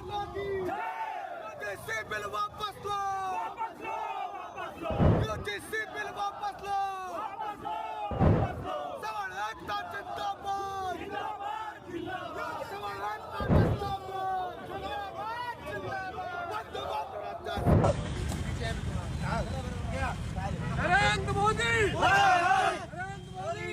UGC bill वापस low, UGC bill वापस low, समानता जिंदाबाद, समानता जिंदाबाद, वंदे मातरम। नरेंद्र मोदी नरेंद्र मोदी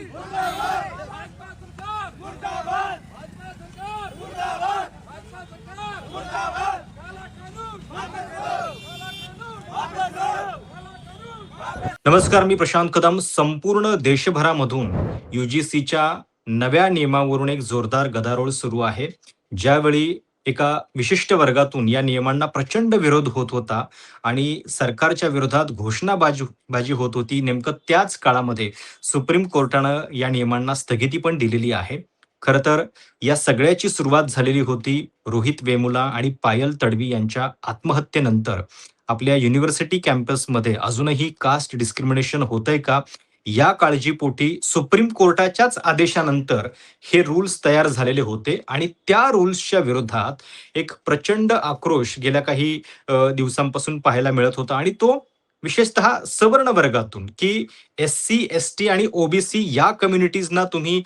भाजपा सरकार मुर्दाबाद, भाजपा सरकार मुर्दाबाद, भाजपा सरकार मुर्दाबाद, काला कानून वापस लो, काला कानून वापस लो, काला कानून वापस। नमस्कार, मी प्रशांत कदम. संपूर्ण देशभरामधून यूजीसीच्या नव्या नियमावरून एक जोरदार गदारोळ सुरू आहे. ज्यावेळी एका विशिष्ट वर्गातून या नियमांना प्रचंड विरोध होत होता आणि सरकारच्या विरोधात घोषणाबाजी होत होती. नेमकं त्याच काळामध्ये सुप्रीम कोर्टानं या नियमांना स्थगिती पण दिलेली आहे. खरं तर या सगळ्याची सुरुवात झालेली होती रोहित वेमुला आणि पायल तडवी यांच्या आत्महत्येनंतर. आपल्या युनिव्हर्सिटी कॅम्पसमध्ये अजूनही कास्ट डिस्क्रिमिनेशन होतंय का, या काळजीपोटी सुप्रीम कोर्टाच्याच आदेशानंतर हे रूल्स तयार झालेले होते आणि त्या रूल्सच्या विरोधात एक प्रचंड आक्रोश गेल्या काही दिवसांपासून पाहायला मिळत होता आणि तो विशेषतः सवर्ण वर्गातून, की एस-सी, एस-टी आणि ओ-बी-सी या कम्युनिटीजना तुम्ही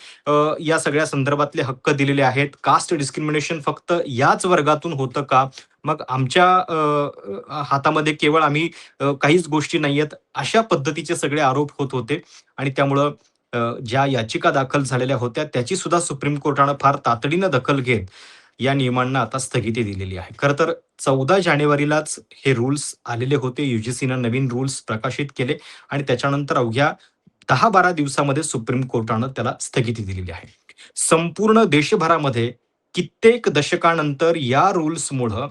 या सगळ्या संदर्भातले हक्क दिलेले आहेत. कास्ट डिस्क्रिमिनेशन फक्त याच वर्गातून होतं का? मग आमच्या हातामध्ये केवळ आम्ही काहीच गोष्टी नाहीयेत, अशा पद्धतीचे सगळे आरोप होत होते आणि त्यामुळं ज्या याचिका दाखल झालेल्या होत्या त्याची सुद्धा सुप्रीम कोर्टानं फार तातडीनं दखल घेत या नियमांना आता स्थगिती दिलेली आहे. खरं तर 14 जानेवारीलाच हे रूल्स आलेले होते. यूजीसीनं नवीन रूल्स प्रकाशित केले आणि त्याच्यानंतर अवघ्या 10-12 दिवसामध्ये सुप्रीम कोर्टानं त्याला स्थगिती दिलेली आहे. संपूर्ण देशभरामध्ये कित्येक दशकानंतर या रूल्समुळं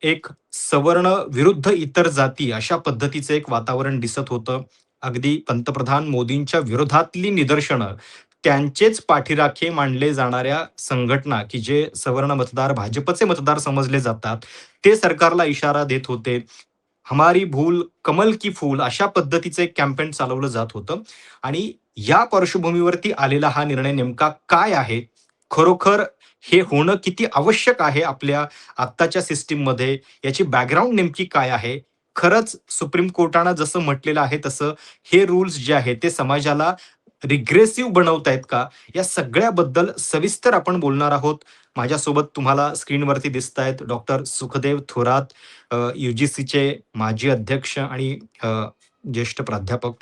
एक सवर्ण विरुद्ध इतर जाती अशा पद्धतीचं एक वातावरण दिसत होतं. अगदी पंतप्रधान मोदींच्या विरोधातली निदर्शनं, त्यांचेच पाठीराखे मानले जाणाऱ्या संघटना, की जे सवर्ण मतदार भाजपचे मतदार समजले जातात, ते सरकारला इशारा देत होते. हमारी भूल कमल की फूल अशा पद्धतीचं एक कॅम्पेन चालवलं जात होतं आणि या पार्श्वभूमीवरती आलेला हा निर्णय नेमका काय आहे? खरोखर हे होणं किती आवश्यक आहे आपल्या आत्ताच्या सिस्टीममध्ये? याची बॅकग्राऊंड नेमकी काय आहे? खरंच सुप्रीम कोर्टानं जसं म्हटलेलं आहे तसं हे रूल्स जे आहेत ते समाजाला रिग्रेसिव्ह बनवतायत का? या सगळ्याबद्दल सविस्तर आपण बोलणार आहोत. माझ्यासोबत तुम्हाला स्क्रीनवरती दिसतायत डॉक्टर सुखदेव थोरात, यूजीसीचे माजी अध्यक्ष आणि ज्येष्ठ प्राध्यापक.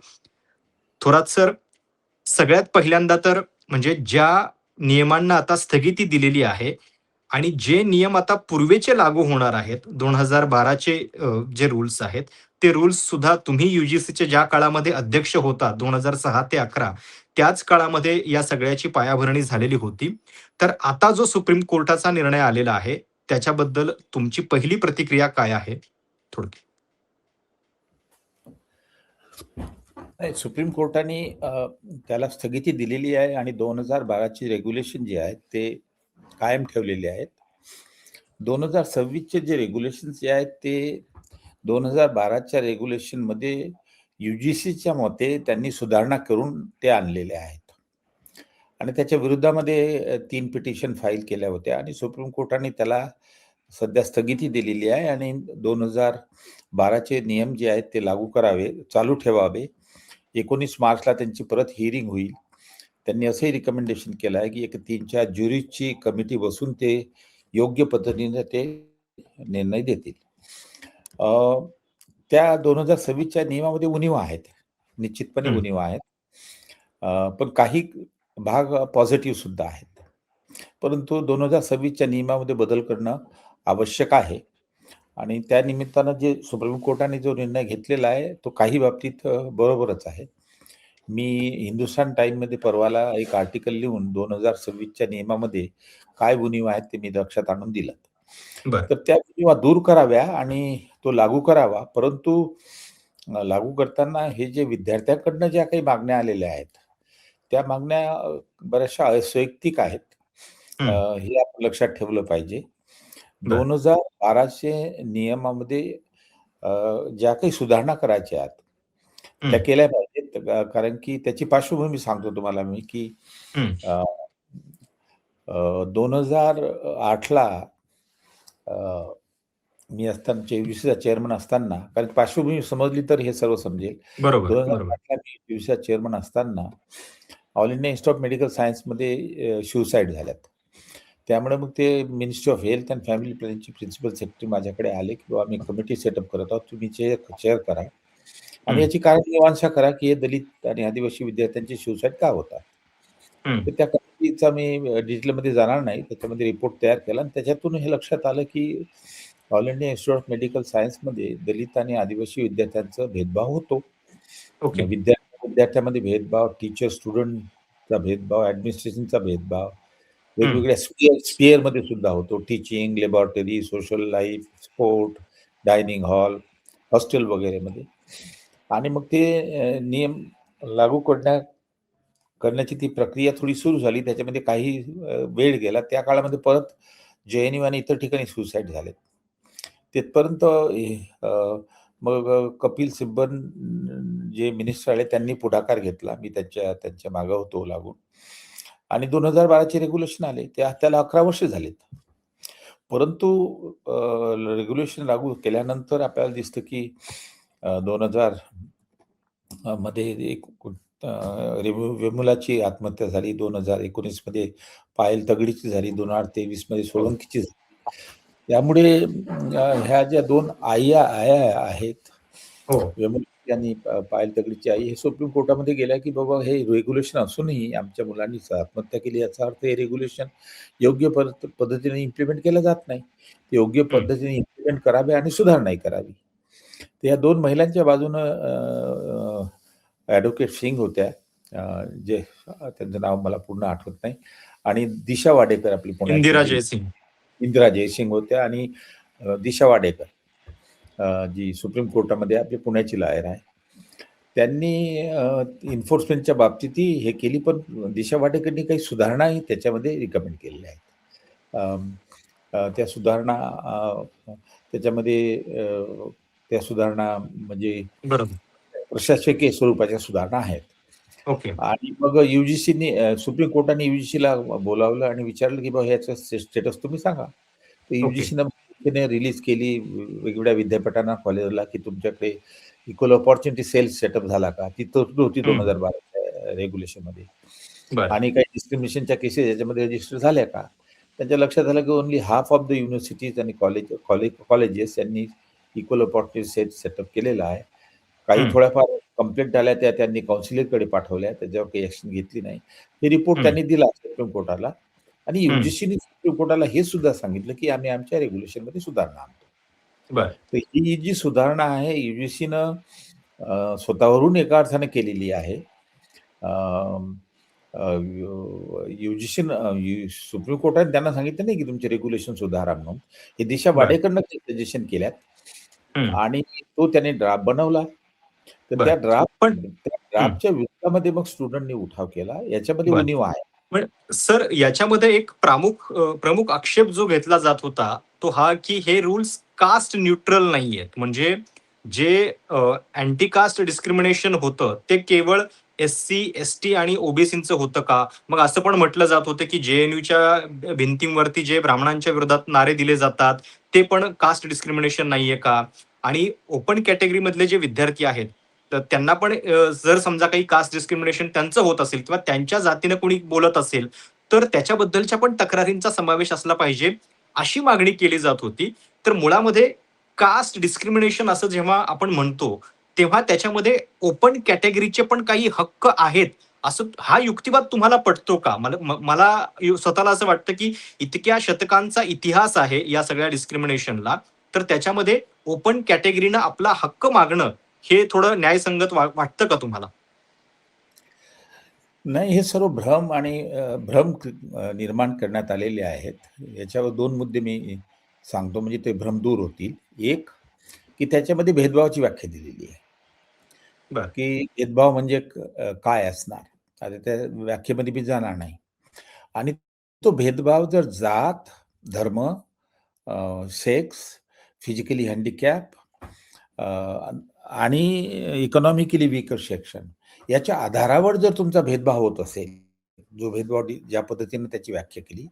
थोरात सर, सगळ्यात पहिल्यांदा तर म्हणजे ज्या नियमांना आता स्थगिती दिलेली आहे आणि जे नियम आता पूर्वेचे लागू होणार आहेत 2012चे जे रूल्स आहेत, ते रूल्स सुद्धा तुम्ही यूजीसीचे ज्या काळामध्ये अध्यक्ष होता 2006 ते 11 त्याच काळामध्ये या सगळ्याची पायाभरणी झालेली होती. तर आता जो सुप्रीम कोर्टाचा निर्णय आलेला आहे, त्याच्याबद्दल तुमची पहिली प्रतिक्रिया काय आहे? थोडक्यात. नाही, सुप्रीम कोर्टाने त्याला स्थगिती दिलेली आहे आणि 2012ची रेग्युलेशन जे आहेत ते कायम ठेवलेले आहेत. 2026चे जे रेग्युलेशन्स जे आहेत ते 2012च्या रेग्युलेशनमध्ये यूजीसीच्या मते त्यांनी सुधारणा करून ते आणलेले आहेत आणि त्याच्या विरोधामध्ये 3 पिटिशन फाईल केल्या होत्या आणि सुप्रीम कोर्टाने त्याला सध्या स्थगिती दिलेली आहे आणि 2012चे नियम जे आहेत ते लागू करावे, चालू ठेवावे. 19 मार्चला त्यांची परत हिअरिंग होईल. त्यांनी असंही रिकमेंडेशन केलं आहे की एक 3-4 ज्युरीची कमिटी बसून ते योग्य पद्धतीने ते निर्णय देतील. त्या 2026च्या नियमामध्ये उणीवा आहेत, निश्चितपणे उणीवा आहेत. पण काही भाग पॉझिटिव्ह सुद्धा आहेत. परंतु 2026च्या नियमामध्ये बदल करणं आवश्यक आहे आणि त्या निमित्तानं जे सुप्रीम कोर्टाने जो निर्णय घेतलेला आहे तो काही बाबतीत बरोबरच आहे. मी हिंदुस्थान टाइममध्ये परवाला एक आर्टिकल लिहून 2026च्या नियमामध्ये काय उणीवा आहेत ते मी लक्षात आणून दिलं. तर त्या उणीवा दूर कराव्या आणि तो लागू करावा. परंतु लागू करताना हे जे विद्यार्थ्यांकडनं ज्या काही मागण्या आलेल्या आहेत त्या मागण्या बऱ्याचशा असैक्तिक आहेत. हे आपण लक्षात ठेवलं पाहिजे. 2012चे नियमामध्ये ज्या काही सुधारणा करायच्या आहेत त्या केल्या पाहिजेत. कारण की त्याची पार्श्वभूमी सांगतो तुम्हाला मी की 2008ला मी असताना युजीसीचा चेअरमन असताना, कारण पार्श्वभूमी समजली तर हे सर्व समजेल. बरोबर 2008ला मी युजीसीचा चेअरमन असताना All India Institute of Medical सायन्समध्ये सुसाईड झाल्यात. त्यामुळे मग ते ministry of health and family प्लॅनिंगचे प्रिन्सिपल सेक्रेटरी माझ्याकडे आले की बाबा आम्ही कमिटी सेटअप करत आहोत, तुम्ही चेअर करा आणि याची कारण मीमांसा करा की हे दलित आणि आदिवासी विद्यार्थ्यांचे सुसाईड का होतात. तर त्या कमिटीचा मी डिटेलमध्ये जाणार नाही, त्याच्यामध्ये रिपोर्ट तयार केला आणि त्याच्यातून हे लक्षात आलं की all India Institute of Medical सायन्समध्ये दलित आणि आदिवासी विद्यार्थ्यांचा भेदभाव होतो. ओके. विद्यार्थ्यामध्ये भेदभाव, टीचर स्टुडंटचा भेदभाव, ऍडमिनिस्ट्रेशनचा भेदभाव, वेगवेगळ्या स्पिअरमध्ये सुद्धा होतो. Teaching, laboratory, social life, sport, dining hall, hostel वगैरेमध्ये. आणि मग ते नियम लागू करण्याची ती प्रक्रिया थोडी सुरू झाली. त्याच्यामध्ये काही वेळ गेला. त्या काळामध्ये परत JNU आणि इतर ठिकाणी सुसाईड झाले. तिथपर्यंत मग कपिल सिब्बल जे मिनिस्टर आले त्यांनी पुढाकार घेतला. मी त्यांच्या मागे होतो लागून. आणि 2012चे रेग्युलेशन आले. त्याला 11 वर्ष झालेत. परंतु रेग्युलेशन लागू केल्यानंतर आपल्याला दिसतं की 2000 मध्ये एक वेमुलाची आत्महत्या झाली, 2019 मध्ये पायल तगडीची झाली, 2023 मध्ये सोळंकीची झाली. त्यामुळे ह्या ज्या 2 आया आहेत, वेमुला आणि पायल तगडीची आई, हे सुप्रीम कोर्टामध्ये गेल्या की बाबा हे रेग्युलेशन असूनही आमच्या मुलांनी आत्महत्या केली, याचा अर्थ हे रेग्युलेशन योग्य पद्धतीने इम्प्लिमेंट केलं जात नाही. ते योग्य पद्धतीने इम्प्लिमेंट करावे आणि सुधारणाही करावी. तर या 2 महिलांच्या बाजूनं ॲडव्होकेट सिंग होत्या, जे त्यांचं नाव मला पूर्ण आठवत नाही, आणि दिशा वाडेकर आपली पुण्याची इंदिरा जयसिंग होत्या, आणि दिशा वाडेकर जी सुप्रीम कोर्टामध्ये आपली पुण्याची लॉयर आहे. त्यांनी इन्फोर्समेंटच्या बाबतीतही हे केली, पण दिशा वाडेकरनी काही सुधारणाही त्याच्यामध्ये रिकमेंड केलेल्या आहेत. त्या सुधारणा त्याच्यामध्ये त्या सुधारणा म्हणजे प्रशासकीय स्वरूपाच्या सुधारणा आहेत. ओके. आणि मग युजीसीने, सुप्रीम कोर्टाने युजीसीला बोलावलं आणि विचारलं की बाबा ह्याचं स्टेटस तुम्ही सांगा. तर युजीसीने रिलीज केली वेगवेगळ्या विद्यापीठांना, कॉलेजला, की तुमच्याकडे इक्वल ऑपॉर्च्युनिटी सेल सेटअप झाला का. ती तरतूद होती 2012 रेग्युलेशनमध्ये. आणि काही डिस्क्रिमिनेशनच्या केसेस याच्यामध्ये रजिस्टर झाल्या का. त्यांच्या लक्षात आलं की only half of the universities आणि कॉलेजेस यांनी इक्वल ऑपॉर्च्युनिटी सेल सेटअप केलेला आहे. काही थोड्याफार कंप्लेंट आल्या, त्यांनी काउन्सिलरकडे पाठवल्या, त्याच्यावर काही ऍक्शन घेतली नाही. हे रिपोर्ट त्यांनी दिला सुप्रीम कोर्टाला, आणि युजीसीने सुप्रीम कोर्टाला हे सुद्धा सांगितलं की आम्ही आमच्या रेग्युलेशनमध्ये सुधारणा आणतो. तर ही जी सुधारणा आहे युजीसीनं स्वतःवरून एका अर्थाने केलेली आहे. युजीसीनं सुप्रीम कोर्टाने त्यांना सांगितलं नाही की तुमचे रेग्युलेशन सुधारा म्हणून. हे दिशा वाडेकरनं सजेशन केल्यात, आणि तो त्याने ड्राफ्ट बनवला. तर त्या ड्राफ्टच्या विरोधामध्ये मग स्टुडंटनी उठाव केला. याच्यामध्ये उणीव आहे. पण सर, याच्यामध्ये एक प्रमुख आक्षेप जो घेतला जात होता तो हा की हे रूल्स कास्ट न्यूट्रल नाहीयेत. म्हणजे जे अँटी कास्ट डिस्क्रिमिनेशन होतं ते केवळ SC, ST आणि ओबीसीचं होतं का. मग असं पण म्हटलं जात होतं की JNUच्या भिंतींवरती जे ब्राह्मणांच्या विरोधात नारे दिले जातात ते पण कास्ट डिस्क्रिमिनेशन नाहीये का. आणि ओपन कॅटेगरी मधले जे विद्यार्थी आहेत तर त्यांना पण जर समजा काही कास्ट डिस्क्रिमिनेशन त्यांचं होत असेल किंवा त्यांच्या जातीनं कोणी बोलत असेल तर त्याच्याबद्दलच्या पण तक्रारींचा समावेश असला पाहिजे, अशी मागणी केली जात होती. तर मुळामध्ये कास्ट डिस्क्रिमिनेशन असं जेव्हा आपण म्हणतो तेव्हा त्याच्यामध्ये ओपन कॅटेगरीचे पण काही हक्क आहेत, असं हा युक्तिवाद तुम्हाला पटतो का. मला स्वतःला असं वाटतं की इतक्या शतकांचा इतिहास आहे या सगळ्या डिस्क्रिमिनेशनला, तर त्याच्यामध्ये ओपन कॅटेगरीनं आपला हक्क मागणं हे थोडं न्यायसंगत वाटतं का तुम्हाला. नाही, हे सर्व भ्रम निर्माण करण्यात आलेले आहेत. याच्यावर 2 मुद्दे मी सांगतो, म्हणजे ते भ्रम दूर होतील. एक की त्याच्यामध्ये भेदभावाची व्याख्या दिलेली आहे की भेदभाव म्हणजे काय असणार. आता त्या व्याख्येमध्ये मी जाणार नाही. आणि तो भेदभाव जर जात, धर्म, सेक्स, फिजिकली हँडिकॅप आणि इकॉनॉमिकली वीकर सेक्शन याच्या आधारावर जर तुमचा भेदभाव होत असेल, जो भेदभाव ज्या पद्धतीने त्याची व्याख्या केली,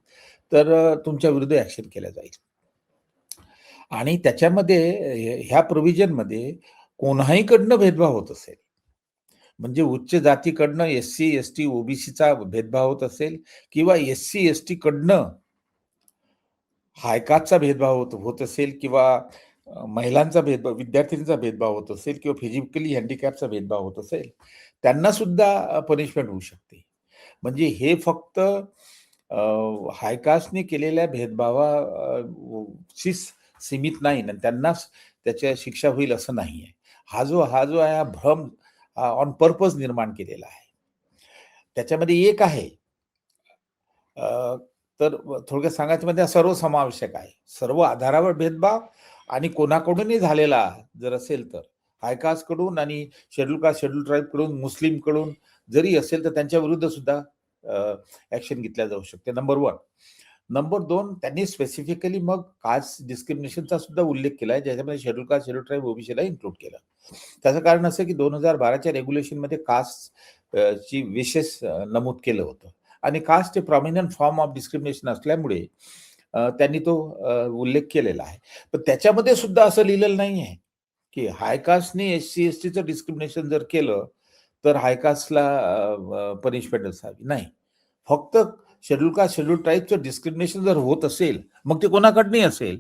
तर तुमच्या विरुद्ध ऍक्शन केल्या जाईल. आणि त्याच्यामध्ये ह्या प्रोव्हिजनमध्ये कोणाहीकडनं भेदभाव होत असेल, म्हणजे उच्च जातीकडनं SC, ST, OBCचा भेदभाव होत असेल किंवा SC, ST कडनं हायकास्टचा भेदभाव होत असेल किंवा महिलांचा भेदभाव, विद्यार्थ्यांचा भेदभाव होत असेल किंवा फिजिकली हँडिकॅपचा भेदभाव होत असेल, त्यांना सुद्धा पनिशमेंट होऊ शकते. म्हणजे हे फक्त हायकास्टने केलेल्या भेदभावाशी सीमित नाही आणि त्यांनाच त्याच्या शिक्षा होईल असं नाही आहे. हा जो आहे हा भ्रम ऑन पर्पज निर्माण केलेला आहे. त्याच्यामध्ये एक आहे तर थोडक्यात सांगायचं म्हणजे सर्वसमावेशक आहे. सर्व आधारावर भेदभाव आणि कोणाकडूनही झालेला जर असेल तर हायकास्ट कडून आणि शेड्यूल कास्ट, शेड्यूल ट्राईब कडून, मुस्लिम कडून जरी असेल तर त्यांच्या विरुद्ध सुद्धा ऍक्शन घेतल्या जाऊ शकते. नंबर 1. नंबर 2, त्यांनी स्पेसिफिकली मग कास्ट डिस्क्रिमिनेशनचा सुद्धा उल्लेख केलाय, ज्याच्यामध्ये शेड्यूल कास्ट, शेड्यूल ट्राईब, ओबीसीला इन्क्लूड केलं. त्याचं कारण असं की 2012च्या रेग्युलेशनमध्ये कास्ट ची विशेष नमूद केलं होतं आणि कास्ट हे प्रॉमिनंट फॉर्म ऑफ डिस्क्रिमिनेशन असल्यामुळे त्यांनी तो उल्लेख केलेला आहे. पण त्याच्यामध्ये सुद्धा असं लिहिलेलं नाही आहे की हायकास्टने SC, STचं डिस्क्रिमिनेशन जर केलं तर हायकास्टला पनिशमेंट असावी. नाही, फक्त शेड्यूल कास्ट, शेड्यूल ट्राईबचं डिस्क्रिमिनेशन जर होत असेल, मग ते कोणाकडनंही असेल,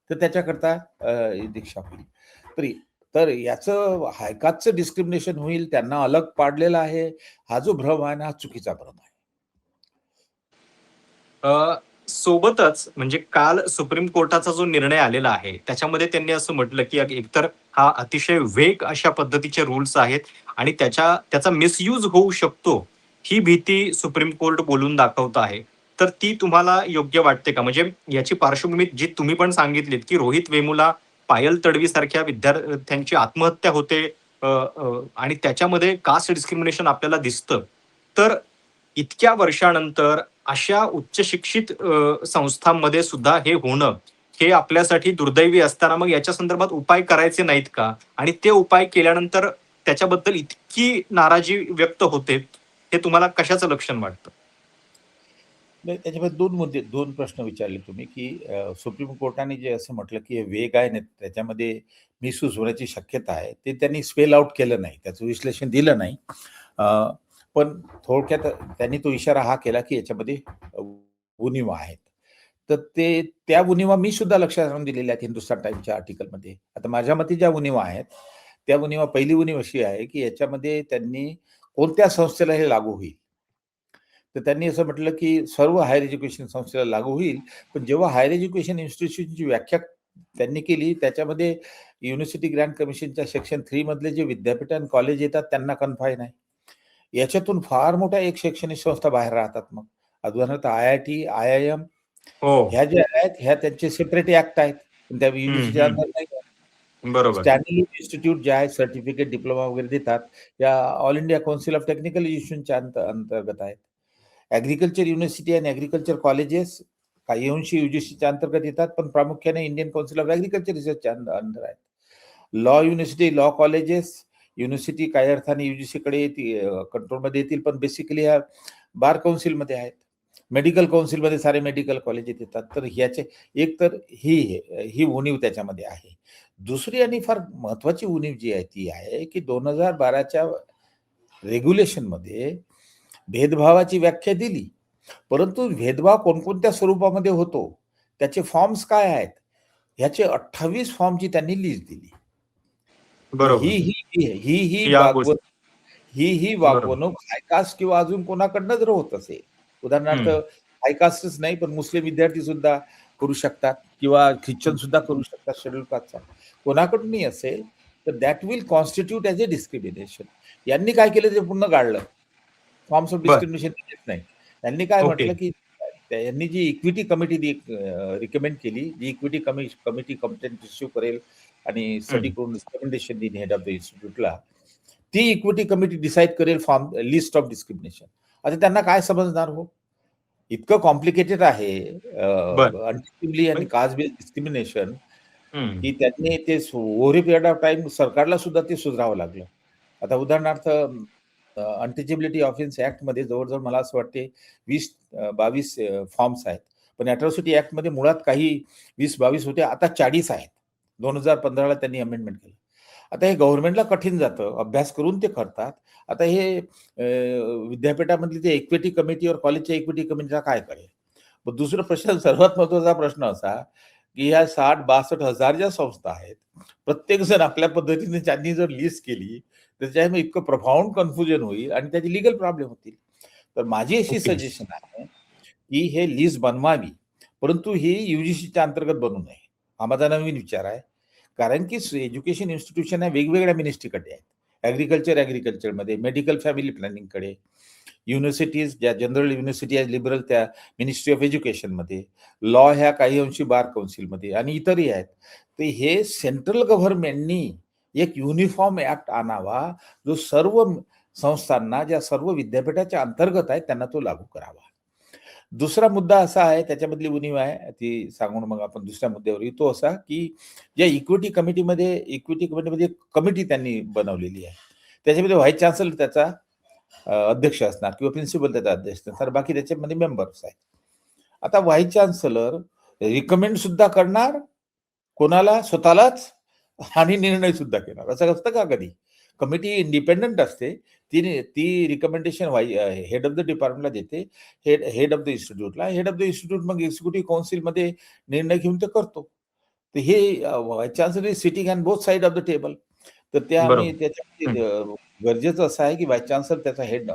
तर त्याच्याकरता दीक्षा होईल. तर याचं हायकास्टचं डिस्क्रिमिनेशन होईल, त्यांना अलग पाडलेलं आहे. हा जो भ्रम आहे ना, हा चुकीचा भ्रम आहे. सोबतच म्हणजे काल सुप्रीम कोर्टाचा जो निर्णय आलेला आहे त्याच्यामध्ये त्यांनी असं म्हटलं की एकतर हा अतिशय वेग अशा पद्धतीचे रूल्स आहेत आणि त्याचा मिसयूज होऊ शकतो ही भीती सुप्रीम कोर्ट बोलून दाखवत आहे. तर ती तुम्हाला योग्य वाटते का? म्हणजे याची पार्श्वभूमी जी तुम्ही पण सांगितलीत की रोहित वेमुला, पायल तडवी सारख्या विद्यार्थ्यांची आत्महत्या होते आणि त्याच्यामध्ये कास्ट डिस्क्रिमिनेशन आपल्याला दिसतं. तर इतक्या वर्षानंतर अशा उच्च शिक्षित संस्थांमध्ये सुद्धा हे होणं हे आपल्यासाठी दुर्दैवी असताना मग याच्या संदर्भात उपाय करायचे नाहीत का? आणि ते उपाय केल्यानंतर त्याच्याबद्दल इतकी नाराजी व्यक्त होते, हे तुम्हाला कशाचं लक्षण वाटतं? नाही, त्याच्यामध्ये 2 प्रश्न विचारले तुम्ही की सुप्रीम कोर्टाने जे असं म्हटलं की वेग आहे ना, त्याच्यामध्ये मिसयूज होण्याची शक्यता आहे, ते त्यांनी स्पेल आउट केलं नाही, त्याचं विश्लेषण दिलं नाही. पण थोडक्यात त्यांनी तो इशारा हा केला की याच्यामध्ये उणिवा आहेत. तर त्या उणिवा मी सुद्धा लक्षात आणून दिलेल्या आहेत हिंदुस्तान टाइम्सच्या आर्टिकलमध्ये. आता माझ्या मते ज्या उणिवा आहेत, त्या उणिवा, पहिली उणीव अशी आहे की याच्यामध्ये त्यांनी कोणत्या संस्थेला हे लागू होईल, तर त्यांनी असं म्हटलं की सर्व हायर एज्युकेशन संस्थेला लागू होईल. पण जेव्हा हायर एज्युकेशन इन्स्टिट्यूशनची व्याख्या त्यांनी केली, त्याच्यामध्ये युनिव्हर्सिटी ग्रँट कमिशनच्या सेक्शन 3 मधले जे विद्यापीठ आणि कॉलेज येतात त्यांना कन्फाईन आहे. याच्यातून फार मोठ्या एक शैक्षणिक संस्था बाहेर राहतात. मग उदाहरणार्थ IIT, IIM हो. ह्या ज्या आहेत, ह्या त्यांचे सेपरेट ऍक्ट आहेत, पण त्या युजीसीच्या अंदर नाही. बरोबर. स्टँडर्ड इन्स्टिट्यूट जे आहे, सर्टिफिकेट, डिप्लोमा वगैरे देतात, या All India Council of Technical एज्युकेशनच्या अंतर्गत आहेत. ऍग्रिकल्चर युनिव्हर्सिटी आणि ऍग्रिकल्चर कॉलेजेस काही अंशी युजीसीच्या अंतर्गत येतात, पण प्रामुख्याने इंडियन काउन्सिल ऑफ ऍग्रिकल्चर रिसर्चच्या अंडर आहेत. Law university, law colleges, university काही अर्थाने युजीसी कडे कंट्रोलमध्ये येतील, पण बेसिकली ह्या बार काउन्सिलमध्ये आहेत. मेडिकल काउन्सिलमध्ये सारे मेडिकल कॉलेजेस येतात. तर ह्याचे एक तर ही उणीव त्याच्यामध्ये आहे. दुसरी आणि फार महत्वाची उणीव जी आहे ती आहे की 2012च्या रेग्युलेशनमध्ये भेदभावाची व्याख्या दिली, परंतु भेदभाव कोणकोणत्या स्वरूपामध्ये होतो, त्याचे फॉर्म्स काय आहेत, ह्याचे 28 फॉर्मची त्यांनी लिस्ट दिली. बरोबर. ही ही ही ही या वागवणूक गोष्टी ही बरोबर. वागवणूक हायकास्ट किंवा अजून कोणाकडनं जर होत असेल, उदाहरणार्थ हायकास्टच नाही पण मुस्लिम विद्यार्थी सुद्धा करू शकतात किंवा ख्रिश्चन सुद्धा करू शकतात, शेड्यूल कास्टचा कोणाकडूनही असेल, तर that will constitute as a discrimination. यांनी काय केलं ते पूर्ण गाळलं, फॉर्म्स ऑफ बर. डिस्क्रिमिनेशन दिलेच नाही. त्यांनी काय ओके. म्हटलं की यांनी जी इक्विटी कमिटी रिकमेंड केली, जी इक्विटी कमिटी कंप्लेंट इश्यू करेल आणि स्टडी करून रिकमेंडेशन देईल हेड ऑफ द इन्स्टिट्यूटला, ती इक्विटी कमिटी डिसाईड करेल फॉर्म लिस्ट ऑफ डिस्क्रिमिनेशन. आता त्यांना काय समजणार हो, इतकं कॉम्प्लिकेटेड आहे अनटिब्ली आणि कास्ट बेस्ड डिस्क्रिमिनेशन, की त्यांनी ते ओव्हर पिरियड ऑफ टाइम सरकारला सुद्धा ते सुधारावं लागलं. आता उदाहरणार्थ अनटचेबिलिटी ऑफेन्स ऍक्ट मध्ये जवळजवळ मला असं वाटते 22 फॉर्म्स आहेत, पण अॅट्रॉसिटी ऍक्टमध्ये मुळात काही 20-22 होते, आता 40 आहेत. 2015ला त्यांनी अमेंडमेंट केलं. आता हे गव्हर्नमेंटला कठीण जातं, अभ्यास करून ते करतात. आता हे विद्यापीठामधली ते इक्विटी कमिटी और कॉलेजच्या इक्विटी कमिटीला काय करेल? पण दुसरा प्रश्न, सर्वात महत्त्वाचा प्रश्न असा, की ह्या 60-62 हजार ज्या संस्था आहेत, प्रत्येक जण आपल्या पद्धतीने त्यांनी जर लिस्ट केली, तर त्याच्यामुळे इतकं प्रफाउंड कन्फ्युजन होईल आणि त्याची लीगल प्रॉब्लेम होतील. तर माझी अशी ओके. सजेशन आहे, की हे लिस्ट बनवावी, परंतु ही यूजीसीच्या अंतर्गत बनू नये. हा माझा नवीन विचार आहे. कारण की एज्युकेशन इन्स्टिट्यूशन ह्या वेगवेगळ्या मिनिस्ट्रीकडे आहेत. ॲग्रिकल्चरमध्ये, मेडिकल फॅमिली प्लॅनिंगकडे, युनिव्हर्सिटीज ज्या जनरल युनिव्हर्सिटी आहेत लिबरल त्या मिनिस्ट्री ऑफ एज्युकेशनमध्ये, लॉ ह्या काही अंशी बार काउन्सिलमध्ये आणि इतरही आहेत. तर हे सेंट्रल गव्हर्नमेंटनी एक युनिफॉर्म ऍक्ट आणावा, जो सर्व संस्थांना, ज्या सर्व विद्यापीठाच्या अंतर्गत आहेत, त्यांना तो लागू करावा. दुसरा मुद्दा असा आहे, त्याच्यामधली उणीव आहे, ती सांगून मग आपण दुसऱ्या मुद्द्यावर येऊ. तो असा, की ज्या इक्विटी कमिटीमध्ये कमिटी त्यांनी बनवलेली आहे. त्याच्यामध्ये व्हाईस चान्सलर त्याचा अध्यक्ष असणार किंवा प्रिन्सिपल त्याचा अध्यक्ष असणार, बाकी त्याच्यामध्ये मेंबर्स आहेत. आता व्हाईस चान्सलर रिकमेंड सुद्धा करणार कोणाला, स्वतःलाच, आणि निर्णय सुद्धा घेणार. असं असतं का कधी? कमिटी इंडिपेंडंट असते, ती रिकमेंडेशन हेड ऑफ द डिपार्टमेंटला देते, हेड ऑफ द इन्स्टिट्यूटला. हेड ऑफ द इन्स्टिट्यूट मग एक्झिक्युटिव्ह काउन्सिलमध्ये निर्णय घेऊन ते करतो. तर हे vice chancellor is sitting on both side of the table. तर बरोबर. त्याच्यामध्ये गरजेचं असं आहे की व्हाईस चान्सलर त्याचा हेड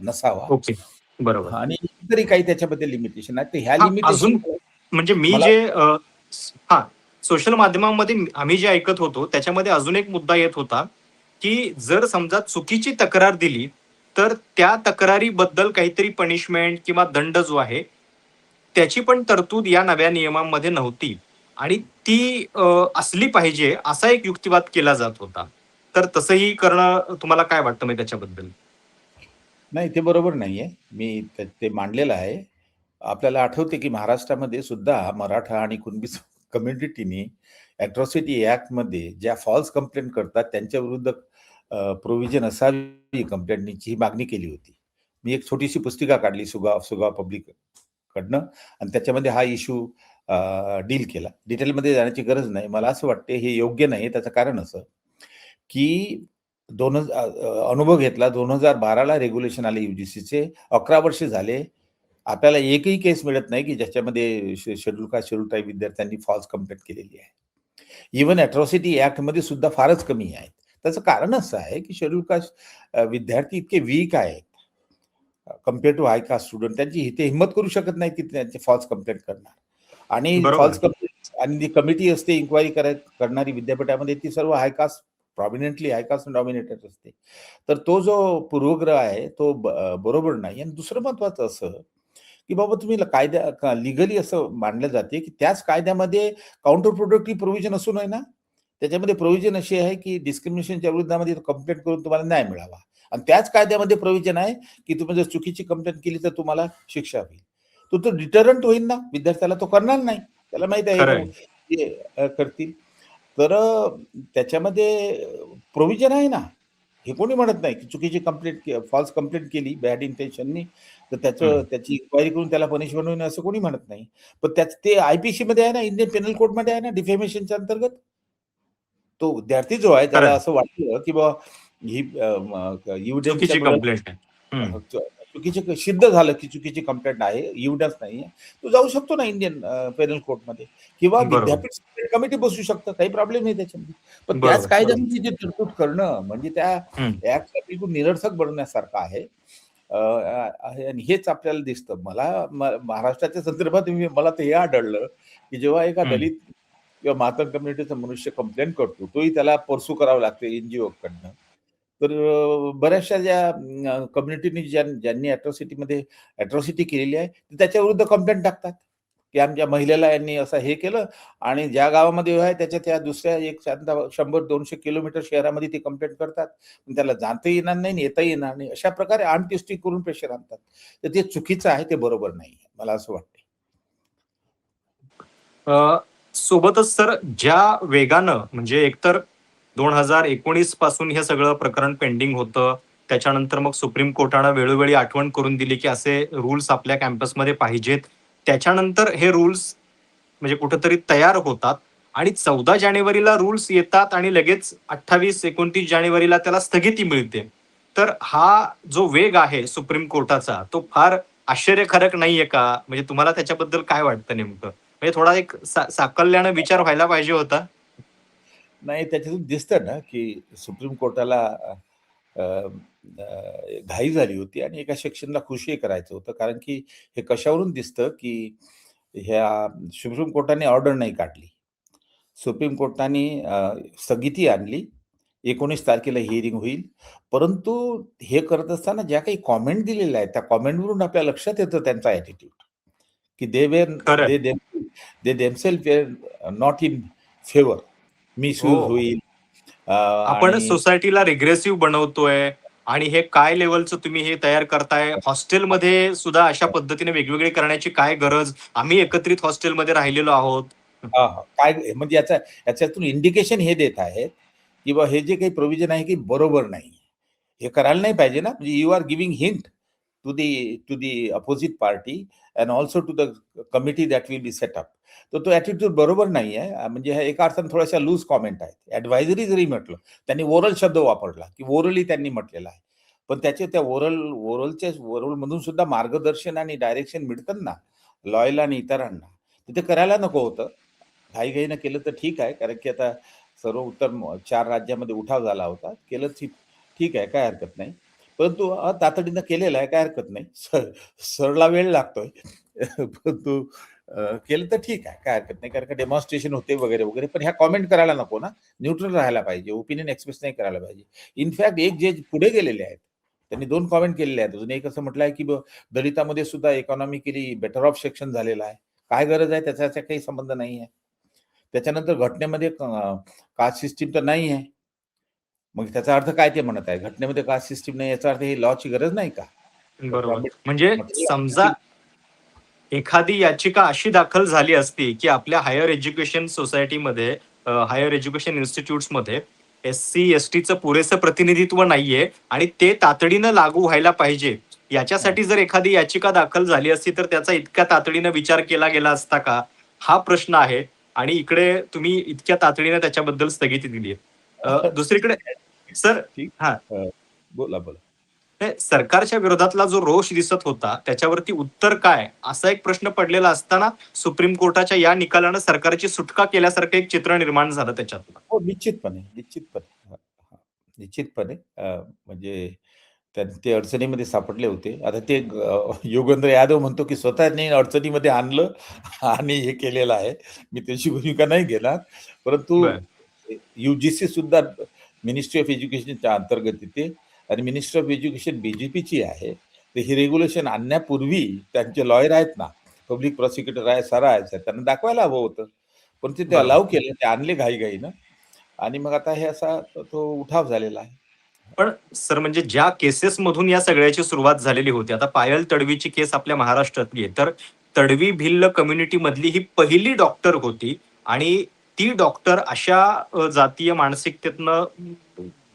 नसावा, ओके. बरोबर. आणि इतरही काही त्याच्यामध्ये लिमिटेशन आहेत. तर ह्या अजून लिमिटेशन म्हणजे मी मला जे सोशल माध्यमांमध्ये आम्ही जे ऐकत होतो त्याच्यामध्ये अजून एक मुद्दा येत होता, की जर समजा चुकीची तक्रार दिली तर त्या तक्रारीबद्दल काहीतरी पनिशमेंट किंवा दंड जो आहे त्याची पण तरतूद या नव्या नियमांमध्ये नव्हती आणि ती असली पाहिजे असा एक युक्तिवाद केला जात होता. तर तसंही करणं तुम्हाला काय वाटतं म्हणजे त्याच्याबद्दल? नाही, ते बरोबर नाहीये. मी ते मांडलेलं आहे. आपल्याला आठवते की महाराष्ट्रामध्ये सुद्धा मराठा आणि कुणबी कम्युनिटीनी अॅट्रॉसिटी ॲक्टमध्ये ज्या फॉल्स कंप्लेंट करतात त्यांच्या विरुद्ध प्रोव्हिजन असावी कंप्लेंटची, ही मागणी केली होती. मी एक छोटीशी पुस्तिका काढली सुगाव पब्लिक कडनं, आणि त्याच्यामध्ये हा इश्यू डील केला. डिटेलमध्ये जाण्याची गरज नाही. मला असं वाटते हे योग्य नाही. त्याचं कारण असं, की अनुभव घेतला, 2012ला रेग्युलेशन आले यूजीसीचे, 11 वर्ष झाले. आपल्याला एकही केस मिळत नाही की ज्याच्यामध्ये शेड्यूल कास्ट, शेड्यूल ट्राईब विद्यार्थ्यांनी फॉल्स कंप्लेंट केलेली आहे. इव्हन अॅट्रॉसिटी ॲक्टमध्ये सुद्धा फारच कमी आहेत. त्याचं कारण असं आहे की शेड्यूल कास्ट विद्यार्थी इतके वीक आहेत compare to high caste student, त्यांची ते हिंमत करू शकत नाही की त्यांचे फॉल्स कंप्लेंट करणार. आणि बरोबर फॉल्स आहे. कंप्लेंट आणि जी कमिटी असते इन्क्वायरी करणारी विद्यापीठामध्ये, ती सर्व हाय कास्ट, प्रॉमिनंटली हाय कास्ट डॉमिनेटेड असते. तर तो जो पूर्वग्रह आहे तो बरोबर नाही. आणि दुसरं महत्वाचं असं, की बाबा तुम्ही लिगली असं मानलं जाते की त्याच कायद्यामध्ये काउंटर प्रोडक्टिव्ह प्रोव्हिजन असू नये ना. त्याच्यामध्ये प्रोव्हिजन अशी आहे की डिस्क्रिमिनेशनच्या विरुद्धामध्ये कंप्लेंट करून तुम्हाला न्याय मिळावा, आणि त्याच कायद्यामध्ये प्रोव्हिजन आहे की तुम्ही जर चुकीची कंप्लेंट केली तर तुम्हाला शिक्षा होईल. तो डिटरंट होईल ना, विद्यार्थ्याला तो करणार नाही. त्याला माहित आहे खरंय. हे करतील. तर त्याच्यामध्ये प्रोव्हिजन आहे ना. हे कोणी म्हणत नाही की चुकीची फॉल्स कंप्लेंट केली बॅड इंटेन्शननी तर त्याची इन्क्वायरी करून त्याला पनिशमेंट होईल असं कोणी म्हणत नाही. पण ते आयपीसी मध्ये आहे ना, इंडियन पेनल कोड मध्ये आहे ना, डिफेमेशनच्या अंतर्गत. तो विद्यार्थी जो आहे त्याला असं वाटलं की बाबा ही चुकीची एव्हिडन्सच्या कंप्लेंट आहे. चुकीचे सिद्ध झालं की चुकीची कंप्लेंट आहे, एव्हिडन्स नाहीये, तो जाऊ शकतो ना इंडियन पेनल कोर्टमध्ये, किंवा बरोबर. विद्यापीठ कमिटी बसू शकतं, काही प्रॉब्लेम नाही त्याच्यामध्ये. पण त्याच बरोबर. कायद्यामध्ये जे तरतूद करणं म्हणजे त्या हम्म. ऍक्टला बिलकुल निरर्थक बनवण्यासारखं आहे. आणि हेच आपल्याला दिसतं. महाराष्ट्राच्या संदर्भात मला ते हे आढळलं की जेव्हा एका हम्म. दलित किंवा मातंग कम्युनिटीचा मनुष्य कंप्लेंट करतो, तोही त्याला परसू करावं लागते एनजीओ कडनं. तर बऱ्याचशा ज्या कम्युनिटीनी ज्यांनी अॅट्रॉसिटी केलेली आहे, त्याच्या विरुद्ध कंप्लेंट टाकतात की आमच्या महिलेला यांनी असं हे केलं, आणि ज्या गावामध्ये आहे त्याच्या त्या दुसऱ्या 100-200 किलोमीटर शहरामध्ये ते कंप्लेंट करतात. पण त्याला जाता येणार नाही, येता येणार नाही. अशा प्रकारे अनट्विस्टिंग करून प्रेशर आणतात. तर ते चुकीचं आहे, ते बरोबर नाही, मला असं वाटतं. सोबतच सर ज्या वेगानं म्हणजे एकतर 2019 पासून हे सगळं प्रकरण पेंडिंग होतं, त्याच्यानंतर मग सुप्रीम कोर्टानं वेळोवेळी आठवण करून दिली की असे रूल्स आपल्या कॅम्पसमध्ये पाहिजेत, त्याच्यानंतर हे रूल्स म्हणजे कुठेतरी तयार होतात आणि 14 जानेवारीला रूल्स येतात आणि लगेच 28-29 जानेवारीला त्याला स्थगिती मिळते. तर हा जो वेग आहे सुप्रीम कोर्टाचा तो फार आश्चर्यकारक नाहीये का? म्हणजे तुम्हाला त्याच्याबद्दल काय वाटतं नेमकं? म्हणजे थोडा एक साकल्यानं विचार व्हायला पाहिजे होता. नाही, त्याच्यातून दिसतं ना, की सुप्रीम कोर्टाला अ, घाई झाली होती आणि एका सेक्शनला खुशी करायचं होतं. कारण की हे कशावरून दिसतं, की ह्या सुप्रीम कोर्टाने ऑर्डर नाही काढली. सुप्रीम कोर्टाने स्थगिती आणली. 19 तारखेला हिअरिंग होईल. परंतु हे करत असताना ज्या काही कॉमेंट दिलेल्या आहेत, त्या कॉमेंटवरून आपल्या लक्षात येतं त्यांचा ॲटिट्यूड, की खरंय. They themselves were not in favour. Misuse हो. होईल आपण आणि सोसायटीला रिग्रेसिव्ह बनवतोय आणि हे काय लेव्हलचं तुम्ही हे तयार करताय? हॉस्टेलमध्ये सुद्धा अशा पद्धतीने वेगवेगळे करण्याची काय गरज? आम्ही एकत्रित हॉस्टेलमध्ये राहिलेलो आहोत. हां, हां. काय म्हणजे याच्यातून इंडिकेशन हे देत आहेत, की बा हे जे काही प्रोव्हिजन आहे, की बरोबर नाही. हे करायला नाही पाहिजे ना. म्हणजे you are giving hint to the opposite party and also to the committee that will be set up. तर तो ॲटिट्यूड बरोबर नाही आहे. म्हणजे ह्या एका अर्थाने थोड्याशा लूज कॉमेंट आहेत. ॲडव्हायझरी जरी म्हटलं, त्यांनी ओरल शब्द वापरला, की ओरली त्यांनी म्हटलेला आहे. पण त्याचे त्या ओरलमधून सुद्धा मार्गदर्शन आणि डायरेक्शन मिळतं ना, लॉयला आणि इतरांना. तर ते करायला नको होतं. घाईघाईनं केलं तर ठीक आहे, कारण की आता सर्व उत्तर 4 राज्यामध्ये उठाव झाला होता. केलं ठीक आहे, काही हरकत नाही. परंतु तातडीनं केलेलं आहे, काही हरकत नाही. सरला वेळ लागतोय. परंतु केलं तर ठीक आहे, काही हरकत नाही. कारण का डेमॉन्स्ट्रेशन होते वगैरे, वगैरे. पण ह्या कॉमेंट करायला नको ना. न्यूट्रल राहायला पाहिजे. ओपिनियन एक्सप्रेस नाही करायला पाहिजे. इनफॅक्ट एक जज पुढे गेलेले आहेत. त्यांनी 2 कॉमेंट केलेले आहेत. अजून एक असं म्हटलं आहे, की दलितामध्ये सुद्धा इकॉनॉमिकली बेटर ऑफ सेक्शन झालेला आहे. काय गरज आहे? त्याचा काही संबंध नाही आहे. त्याच्यानंतर घटनेमध्ये कास्ट सिस्टम तर नाही आहे. मग त्याचा अर्थ काय ते म्हणत आहे? घटनेमध्ये कास्ट सिस्टम नाही याचा अर्थ ही लॉची गरज नाही का? डॉक्टर बरोबर. म्हणजे आंबेडकर म्हटलेलं आहे समजा की एखादी याचिका अशी दाखल झाली असती, की आपल्या हायर एज्युकेशन सोसायटीमध्ये हायर एज्युकेशन इन्स्टिट्यूट्समध्ये एस-सी-एस-टीचं पुरेसं प्रतिनिधित्व नाहीये आणि ते तातडीनं लागू व्हायला पाहिजे. हां. याच्यासाठी जर एखादी याचिका दाखल झाली असती, तर त्याचा इतक्या तातडीनं विचार केला गेला असता का? हा प्रश्न आहे आणि इकडे तुम्ही इतक्या तातडीनं त्याच्याबद्दल स्थगिती दिली आहे. दुसरीकडे ठीक आहे. सर ठीक. हां. बोला, बोला. हे सरकारच्या विरोधातला जो रोष दिसत होता त्याच्यावरती उत्तर काय असा एक प्रश्न पडलेला असताना सुप्रीम कोर्टाच्या या निकालानं सरकारची सुटका केल्यासारखं एक चित्र निर्माण झालं त्याच्यातलं. हो, निश्चितपणे, निश्चितपणे. हां, हां. निश्चितपणे म्हणजे ते अडचणीमध्ये सापडले होते. आता ते योगेंद्र यादव म्हणतो, की स्वतःनी अडचणीमध्ये आणलं आणि हे केलेलं आहे. मी त्याची भूमिका नाही घेणार. परंतु बर. यू-जी-सी सुद्धा मिनिस्ट्री ऑफ एज्युकेशनच्या अंतर्गत येते आणि मिनिस्ट्री ऑफ एज्युकेशन बी-जे-पीची आहे. तर ही रेग्युलेशन आणण्यापूर्वी त्यांचे लॉयर आहेत ना, पब्लिक प्रॉसिक्युटर आहे, सारा आहे, त्यांना दाखवायला हवं होतं. पण ते बरोबर. अलाऊ केलं. ते आणले घाईघाईनं आणि मग आता हे असा तो उठाव झालेला आहे. पण सर म्हणजे ज्या केसेस मधून या सगळ्याची सुरुवात झालेली होती आता पायल तडवीची केस आपल्या महाराष्ट्रातली आहे तर तडवी भिल्ल कम्युनिटी मधली ही पहिली डॉक्टर होती आणि ती डॉक्टर अशा जातीय मानसिकतेतनं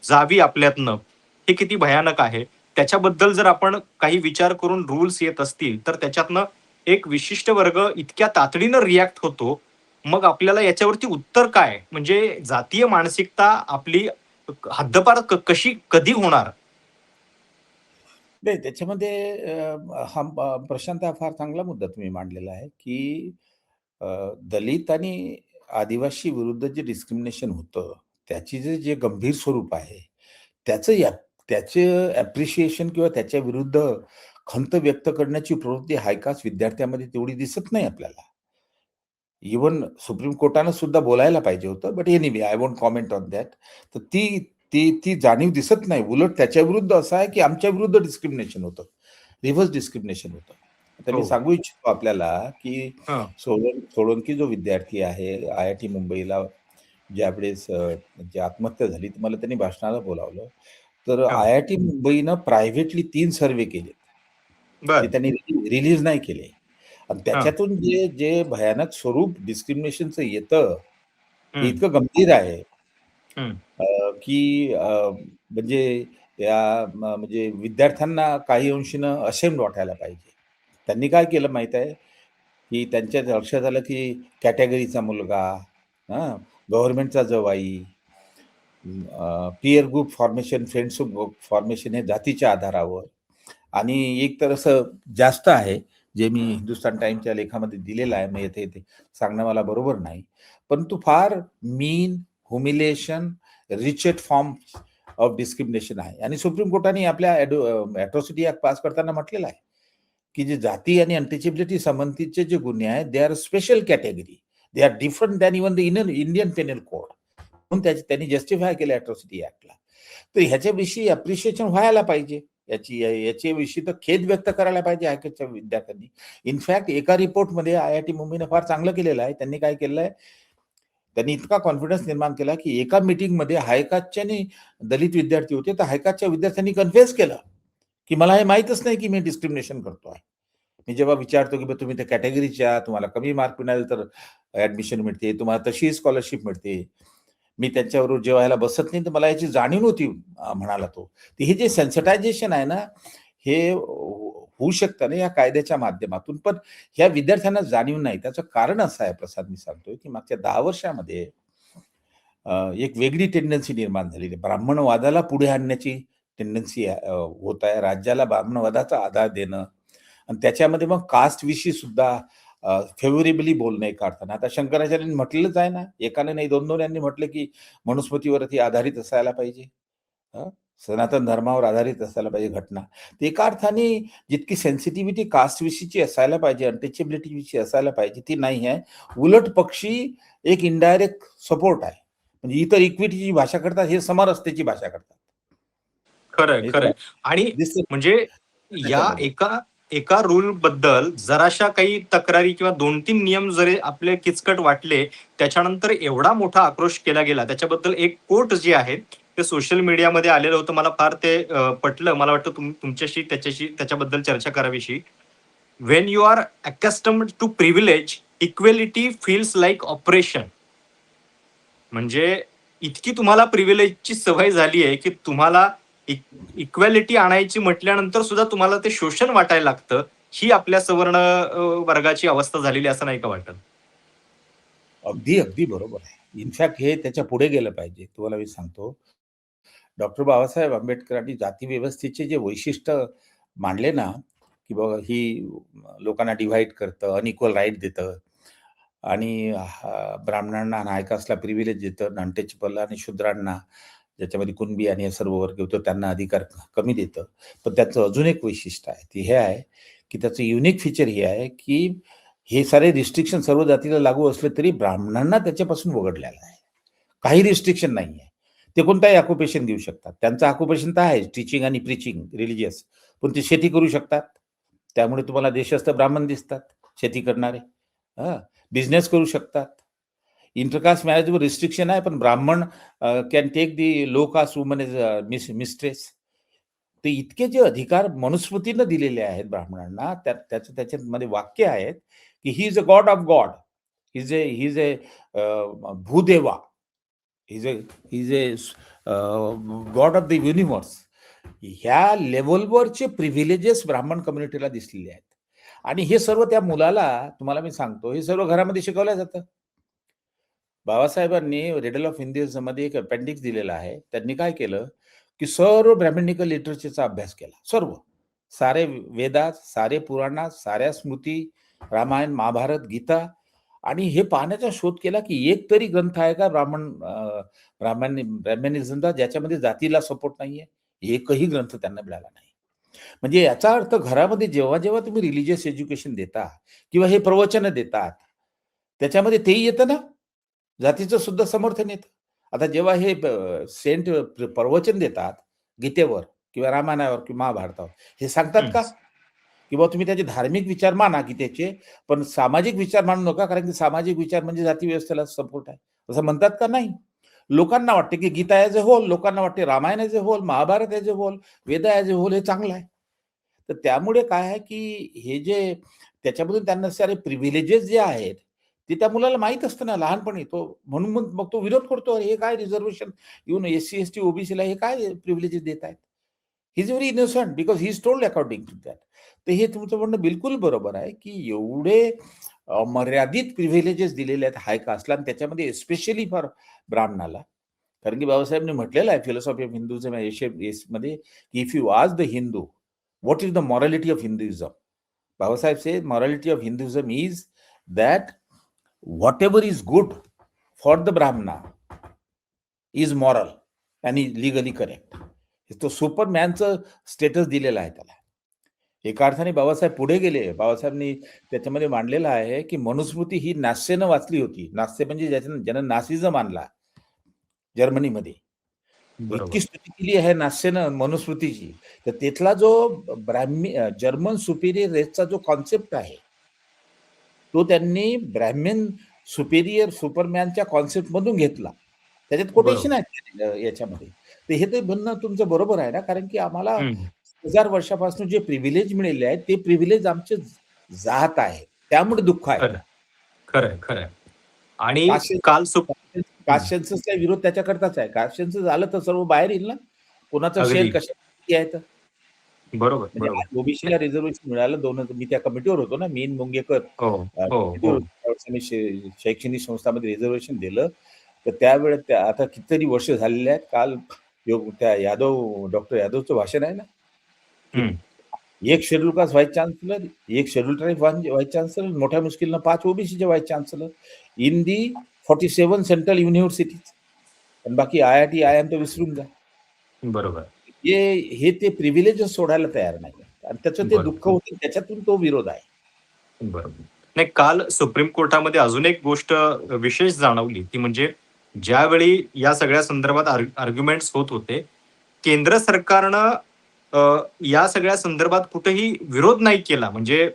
जावी आपल्यातनं हे किती भयानक आहे त्याच्याबद्दल जर आपण काही विचार करून रूल्स येत असतील तर त्याच्यातनं एक विशिष्ट वर्ग इतक्या तातडीनं रिॲक्ट होतो मग आपल्याला याच्यावरती उत्तर काय म्हणजे जातीय मानसिकता आपली हद्दपार कशी कधी होणार? नाही त्याच्यामध्ये हा प्रशांत हा फार चांगला मुद्दा तुम्ही मांडलेला आहे, की अ, दलित आणि आदिवासी विरुद्ध जे डिस्क्रिमिनेशन होतं, त्याची जे गंभीर स्वरूप आहे, त्याचं या त्याचं ॲप्रिशिएशन किंवा त्याच्या विरुद्ध खंत व्यक्त करण्याची प्रवृत्ती हाय-कास्ट विद्यार्थ्यांमध्ये तेवढी दिसत नाही आपल्याला. इव्हन सुप्रीम कोर्टानं सुद्धा बोलायला पाहिजे होतं. But anyway I won't comment on that. तर ती ती ती जाणीव दिसत नाही. उलट त्याच्या विरुद्ध असं आहे, की आमच्या विरुद्ध डिस्क्रिमिनेशन होतं. रिव्हर्स डिस्क्रिमिनेशन होतं. आता मी हो. सांगू इच्छितो आपल्याला, की हं. सोळंकी जो विद्यार्थी आहे, आय-आय-टी मुंबईला ज्यावेळेस म्हणजे आत्महत्या झाली, तर मला त्यांनी भाषणाला बोलावलं. तर हं. आय-आय-टी मुंबईनं प्रायव्हेटली 3 सर्व्हे केले. ते बरं. त्यांनी रिलीज नाही केले. आणि हां. त्याच्यातून जे जे भयानक स्वरूप डिस्क्रिमिनेशनचं येतं, ते हं. इतकं गंभीर आहे, हं. की म्हणजे म्हणजे विद्यार्थ्यांना काही अंशीनं अशेम्ड वाटायला पाहिजे. त्यांनी काय केलं माहीत आहे? की त्यांच्या लक्षात आलं की कॅटेगरीचा मुलगा, गव्हर्नमेंटचा जवाई, peer group formation, friends group formation हे जातीच्या आधारावर, आणि एक तर असं जास्त आहे जे मी हिंदुस्तान टाइम्सच्या लेखामध्ये दिलेलं आहे, मग येथे ते सांगणं मला बरोबर नाही, परंतु फार मीन, ह्युमिलेशन, रिचेड फॉर्म ऑफ डिस्क्रिमिनेशन आहे. आणि सुप्रीम कोर्टाने आपल्या अॅट्रॉसिटी ऍक्ट पास करताना म्हटलेलं आहे की जे जाती आणि अनटचेबिलिटी संबंधीचे जे गुन्हे आहेत, they are special category, they are different than even the Indian penal code, म्हणून त्यांनी जस्टिफाय केलं अॅट्रॉसिटी ऍक्टला. तर ह्याच्याविषयी अप्रिशिएशन व्हायला पाहिजे, याच्याविषयी तर खेद व्यक्त करायला पाहिजे हायकोर्टच्या विद्यार्थ्यांनी. इनफॅक्ट एका रिपोर्टमध्ये IIT मुंबईने फार चांगलं केलेलं आहे. त्यांनी काय केलंय, त्यांनी इतका कॉन्फिडन्स निर्माण केला की एका मीटिंगमध्ये हायकाच्या दलित विद्यार्थी होते, तर हायकाच्या विद्यार्थ्यांनी कन्फेस केलं की मला हे माहीतच नाही की मी डिस्क्रिमिनेशन करतो आहे. मी जेव्हा विचारतो की तुम्ही त्या कॅटेगरीच्या, तुम्हाला कमी मार्क मिळाले तर ऍडमिशन मिळते, तुम्हाला तशी स्कॉलरशिप मिळते, मी त्यांच्याबरोबर जेवायला बसत नाही, तर मला याची जाणीव नव्हती, म्हणाला तो. तर हे जे सेन्सिटायझेशन आहे ना, हे होऊ शकतं ना या कायद्याच्या माध्यमातून, पण ह्या विद्यार्थ्यांना जाणीव नाही. त्याचं कारण असं आहे प्रसाद, मी सांगतोय की मागच्या 10 वर्षामध्ये एक वेगळी टेंडन्सी निर्माण झालेली आहे. ब्राह्मणवादाला पुढे आणण्याची टेंडन्सी होत आहे. राज्याला ब्राह्मणवादाचा आधार देणं आणि त्याच्यामध्ये मग कास्ट विषयी सुद्धा फेव्हरेबली बोलणं एका अर्थानं. आता शंकराचार्यांनी म्हटलेलंच आहे ना, एकाने नाही 2-2 यांनी म्हटलं की मनुस्मृतीवरती आधारित असायला पाहिजे, सनातन धर्मावर आधारित असायला पाहिजे घटना. तर एका अर्थाने जितकी सेन्सिटिव्हिटी कास्ट विषयीची असायला पाहिजे, अनटचेबिलिटी विषयी असायला पाहिजे, ती नाही आहे. उलट पक्षी एक इनडायरेक्ट सपोर्ट आहे. म्हणजे इतर इक्विटीची भाषा करतात, हे समरसतेची भाषा करतात. खरंय, हे खरंय. आणि दिसतं म्हणजे या त्याच्यामध्ये. एका एका रूल बद्दल जराशा काही तक्रारी किंवा 2-3 नियम जरी आपले किचकट वाटले, त्याच्यानंतर एवढा मोठा आक्रोश केला गेला. त्याच्याबद्दल एक कोट जे आहे ते सोशल मीडियामध्ये आलेलं होतं. मला फार ते पटलं. मला वाटतं तुमच्याशी त्याच्याबद्दल चर्चा करावीशी. "When you are accustomed to privilege, equality feels like oppression." म्हणजे इतकी तुम्हाला प्रिव्हिलेजची सवय झाली आहे की तुम्हाला इक्वॅलिटी आणायची म्हटल्यानंतर सुद्धा तुम्हाला ते शोषण वाटायला लागतं. ही आपल्या सवर्ण वर्गाची अवस्था झालेली असं नाही का वाटत? अगदी, अगदी बरोबर आहे. इनफॅक्ट हे त्याच्या पुढे गेलं पाहिजे. तुम्हाला मी सांगतो, डॉक्टर बाबासाहेब आंबेडकरांनी जाती व्यवस्थेचे जे वैशिष्ट्य मांडले ना, की बाबा ही लोकांना डिव्हाईड करतं, अनइक्वल राईट देतं आणि ब्राह्मणांना, नायकासला प्रिव्हिलेज देतं, अनटचेबल आणि शूद्रांना, ज्याच्यामध्ये कुणबी आणि हे सर्व वर्ग होतो, त्यांना अधिकार कमी देतं. पण त्याचं अजून एक वैशिष्ट्य आहे, ते हे आहे की त्याचं युनिक फीचर हे आहे की हे सारे रिस्ट्रिक्शन सर्व जातीला लागू असले तरी ब्राह्मणांना त्याच्यापासून वगळलेलं आहे. काही रिस्ट्रिक्शन नाही आहे. ते कोणताही ऑक्युपेशन घेऊ शकतात. त्यांचं ऑक्युपेशन तर आहे टीचिंग आणि प्रीचिंग रिलिजियस, पण ते शेती करू शकतात. त्यामुळे तुम्हाला देशस्थ ब्राह्मण दिसतात शेती करणारे. बिझनेस करू शकतात. इंटरकास्ट मॅरेजवर रिस्ट्रिक्शन आहे, पण Brahmin can take the low caste woman as mistress. ते इतके जे अधिकार मनुस्मृतीनं दिलेले आहेत ब्राह्मणांना, त्याच्यामध्ये वाक्य आहेत की he is a god of god, he is a Bhudeva, he is a god of the universe. ह्या लेवलवरचे प्रिव्हिलेजेस ब्राह्मण कम्युनिटीला दिसलेले आहेत. आणि हे सर्व त्या मुलाला, तुम्हाला मी सांगतो, हे सर्व घरामध्ये शिकवलं जातं. बाबासाहेबांनी रिडल ऑफ हिंदुइझम मध्ये एक अपेंडिक्स दिलेला आहे. त्यांनी काय केलं की सर्व ब्राह्मणिकल लिटरेचरचा अभ्यास केला. सर्व, सारे वेदात, सारे पुराणात, साऱ्या स्मृती, रामायण, महाभारत, गीता, आणि हे पाहण्याचा शोध केला की एक तरी ग्रंथ आहे का ब्राह्मणिझमचा ज्याच्यामध्ये जातीला सपोर्ट नाहीये. एकही ग्रंथ त्यांना मिळाला नाही. म्हणजे याचा अर्थ घरामध्ये जेव्हा जेव्हा तुम्ही रिलिजियस एज्युकेशन देता किंवा हे प्रवचन देतात, त्याच्यामध्ये तेही येतं ना, जातीचं सुद्धा समर्थन येतं. आता जेव्हा हे सेंट प्रवचन देतात गीतेवर किंवा रामायणावर किंवा महाभारतावर, हे सांगतात का की बाबा तुम्ही त्याचे धार्मिक विचार माना गीतेचे, पण सामाजिक विचार मानू नका, कारण की सामाजिक विचार म्हणजे जाती व्यवस्थेला सपोर्ट आहे, असं म्हणतात का? नाही. लोकांना वाटते की गीता ॲज अ होल, लोकांना वाटते Ramayana as a whole, Mahabharata as a whole, Veda as a whole हे चांगलं आहे. तर त्यामुळे काय आहे की हे जे त्याच्यामधून त्यांना सारे प्रिव्हिलेजेस जे आहेत ते त्या मुलाला माहीत असतं ना लहानपणी, तो म्हणून मग तो विरोध करतो, हे काय रिझर्वेशन, इव्हन SC ST OBCला हे काय प्रिव्हिलेजेस देत आहेत. He is very innocent because he is told according to that. तर हे तुमचं म्हणणं बिलकुल बरोबर आहे की एवढे मर्यादित प्रिव्हिलेजेस दिलेले आहेत हाय कास्टला, आणि त्याच्यामध्ये स्पेशली फॉर ब्राह्मणाला. कारण की बाबासाहेबांनी म्हटलेलं आहे फिलॉसॉफी ऑफ हिंदुझम मध्ये, इफ यू आज the Hindu what is the morality of Hinduism, Babasaheb say morality of Hinduism is that what ever is good for the ब्राह्मणा इज मॉरल आणि लिगली करेक्ट. तो सुपरमॅनचं स्टेटस दिलेला आहे त्याला. एका अर्थाने बाबासाहेब पुढे गेले. बाबासाहेबांनी त्याच्यामध्ये मांडलेलं आहे की मनुस्मृती ही नास्यनं वाचली होती. नास्य म्हणजे ज्यानं नासिझम आणला जर्मनीमध्ये. बरोबर. इतकी स्तुती केली आहे नास्यनं मनुस्मृतीची. तर तिथला जो जर्मन सुपेरियर रेसचा जो कॉन्सेप्ट आहे, तो त्यांनी ब्राह्मण सुपेरियर सुपरमॅनच्या कॉन्सेप्ट मधून घेतला. त्याच्यात कोटेशन आहे याच्यामध्ये. तर हे तर म्हणणं तुमचं बरोबर आहे ना, कारण की आम्हाला हम्म. 1000 वर्षापासून जे प्रिव्हिलेज मिळाले आहेत ते प्रिव्हिलेज आमचे जात आहे, त्यामुळे दुःख आहे. खरं खरंय खरंय. आणि कास्ट काल कास्ट सेन्ससचा विरोध त्याच्याकरताच आहे. कास्ट सेन्सस झालं तर सर्व बाहेर येईल ना, कोणाचा शेअर अगदी कशा किती आहे तर. बरोबर बरोबर. म्हणजे ओबीसीला रिझर्वेशन मिळालं. मी त्या कमिटीवर होतो ना, मीन मुंगेकर हो हो कमिटीवर हो. होतो. त्यावेळेस आम्ही शैक्षणिक संस्थांमध्ये रिझर्वेशन दिलं. तर त्यावेळेस आता कितीतरी वर्ष झालेले आहेत. काल त्या डॉक्टर यादवचं भाषण आहे ना, हम्म. एक शेड्यूल कास्ट व्हाईस चान्सलर, एक शेड्यूल ट्राईब व्हाईस चान्सलर, मोठ्या मुश्किलनं 5 ओबीसीचे vice chancellor in the 47 central universities. आणि बाकी IIT IIM तर विसरून जा. बरोबर हे ते प्रिव्हिलेजेस सोडायला तयार नाही, आणि त्याचं ते बरोबर. दुःख होतं, त्याच्यातून तो विरोध आहे. बरोबर. नाही, काल सुप्रीम कोर्टामध्ये अजून एक गोष्ट विशेष जाणवली, ती म्हणजे ज्यावेळी या सगळ्या संदर्भात आर्ग्युमेंट्स होत होते, केंद्र सरकारनं या सगळ्या संदर्भात कुठेही विरोध नाही केला. म्हणजे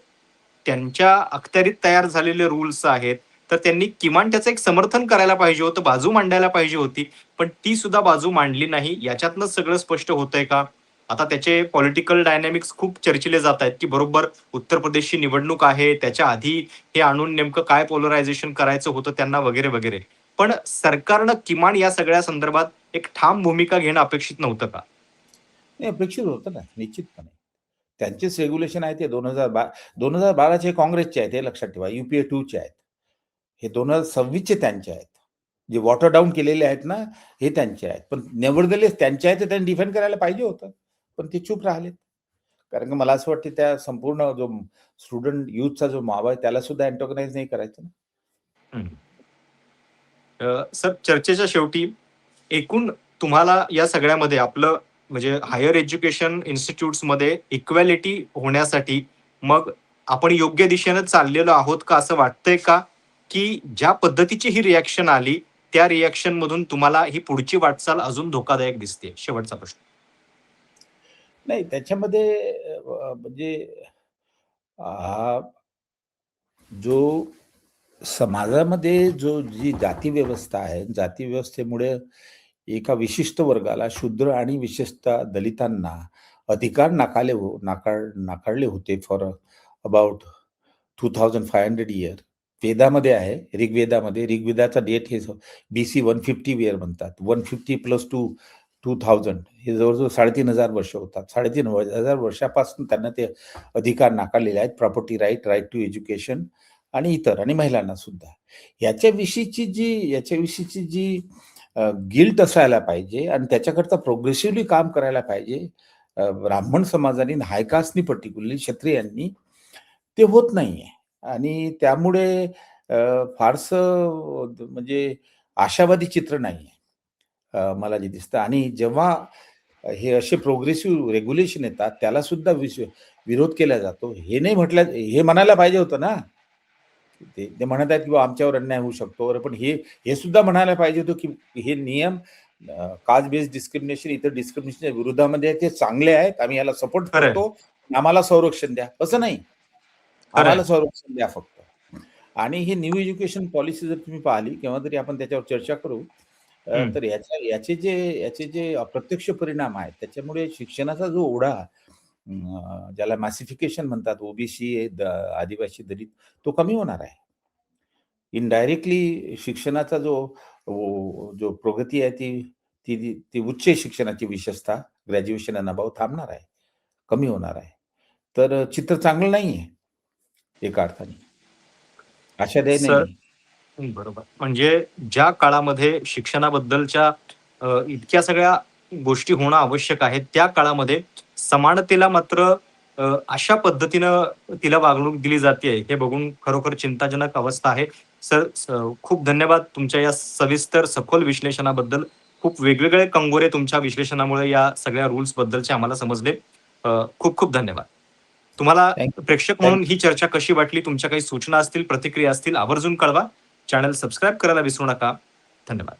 त्यांच्या अखत्यारीत तयार झालेले रूल्स आहेत, तर त्यांनी किमान त्याचं एक समर्थन करायला पाहिजे होतं, बाजू मांडायला पाहिजे होती. पण ती सुद्धा बाजू मांडली नाही. याच्यातनं सगळं स्पष्ट होतंय का? आता त्याचे पॉलिटिकल डायनॅमिक्स खूप चर्चिले जात आहेत, की बरोबर उत्तर प्रदेशची निवडणूक आहे, त्याच्या आधी हे आणून नेमकं काय पोलरायझेशन करायचं होतं त्यांना वगैरे वगैरे. पण सरकारनं किमान या सगळ्या संदर्भात एक ठाम भूमिका घेणं अपेक्षित नव्हतं का? नाही, अपेक्षित होतं ना, निश्चितपणे. त्यांचेच रेग्युलेशन आहे ते 2012चे काँग्रेसचे आहेत, हे लक्षात ठेवा. UPA 2चे आहेत. हे 2026चे त्यांचे आहेत. जे वॉटर डाऊन केलेले आहेत ना, हे त्यांचे आहेत. पण नेव्हरदलेस त्यांचे आहेत, तर त्यांनी डिफेंड करायला पाहिजे होतं. पण ते चूप राहिलेत. कारण की मला असं वाटतं त्या संपूर्ण जो स्टुडंट युथचा जो मावा आहे, त्याला सुद्धा अँटोगनाइज नाही करायचं ना. हम्म. सर, चर्चेच्या शेवटी एकूण तुम्हाला या सगळ्यामध्ये आपलं म्हणजे हायर एज्युकेशन इन्स्टिट्यूट्समध्ये इक्वॅलिटी होण्यासाठी मग आपण योग्य दिशेनं चाललेलो आहोत का, असं वाटतंय का? की ज्या पद्धतीची ही रिॲक्शन आली, त्या रिॲक्शन मधून तुम्हाला ही पुढची वाटचाल अजून धोकादायक दिसते? शेवटचा प्रश्न. नाही, त्याच्यामध्ये म्हणजे हा जो समाजामध्ये जी जाती व्यवस्था आहे, जाती व्यवस्थेमुळे एका विशिष्ट वर्गाला, शूद्र आणि विशेषतः दलितांना अधिकार नाकारले होते फॉर अबाउट 2500 इयर. वेदामध्ये आहे, ऋग्वेदाचा डेट हे BC 150 इयर म्हणतात. 150 प्लस 2000 हे जवळजवळ 3500 वर्ष होतात. 3500 वर्षापासून त्यांना ते अधिकार नाकारलेले आहेत. Property right, right to education आणि इतर, आणि महिलांना सुद्धा. याच्याविषयीची जी गिल्ट असायला पाहिजे आणि त्याच्याकरता प्रोग्रेसिव्हली काम करायला पाहिजे ब्राह्मण समाजाने, हायकास्टनी, पर्टिक्युलरली क्षत्रियांनी, ते होत नाहीये. आणि त्यामुळे फारसं म्हणजे आशावादी चित्र नाहीये मला जे दिसतं. आणि जेव्हा हे असे प्रोग्रेसिव्ह रेग्युलेशन येतात, त्याला सुद्धा विरोध केला जातो. हे नाही म्हटलं, हे म्हणायला पाहिजे होतं ना. ते म्हणत आहेत की आमच्यावर अन्याय होऊ शकतो. पण हे सुद्धा म्हणायला पाहिजे होतं की हे नियम कास्ट बेस्ड डिस्क्रिमिनेशन, इतर डिस्क्रिमिनेशनच्या विरोधामध्ये ते चांगले आहेत, आम्ही याला सपोर्ट करतो, आम्हाला संरक्षण द्या. असं नाही, आम्हाला संरक्षण द्या फक्त. आणि ही न्यू एज्युकेशन पॉलिसी जर तुम्ही पाहिली, केव्हा तरी आपण त्याच्यावर चर्चा करू, तर याचे जे अप्रत्यक्ष परिणाम आहेत, त्याच्यामुळे शिक्षणाचा जो ओढा, ज्याला मॅसिफिकेशन म्हणतात, ओबीसी, आदिवासी, दलित, तो कमी होणार आहे. इनडायरेक्टली शिक्षणाचा जो प्रगती आहे ती उच्च शिक्षणाची, विशेषतः ग्रॅज्युएशन आणि अबाव, थांबणार आहे, कमी होणार आहे. तर चित्र चांगलं नाहीये एका अर्थाने. आशादायी सर नाही. बरोबर. म्हणजे ज्या काळामध्ये शिक्षणाबद्दलच्या इतक्या सगळ्या गोष्टी होणं आवश्यक आहे, त्या काळामध्ये समानतेला मात्र अशा पद्धतीनं तिला वागणूक दिली जाते हे बघून खरोखर चिंताजनक अवस्था आहे. सर खूप धन्यवाद तुमच्या या सविस्तर सखोल विश्लेषणाबद्दल. खूप वेगवेगळे कंगोरे तुमच्या विश्लेषणामुळे या सगळ्या रूल्स बद्दलचे आम्हाला समजले. खूप खूप धन्यवाद. तुम्हाला प्रेक्षक म्हणून ही चर्चा कशी वाटली? तुमच्या काही सूचना असतील, प्रतिक्रिया असतील आवर्जून कळवा. चॅनल सबस्क्राईब करायला विसरू नका. धन्यवाद.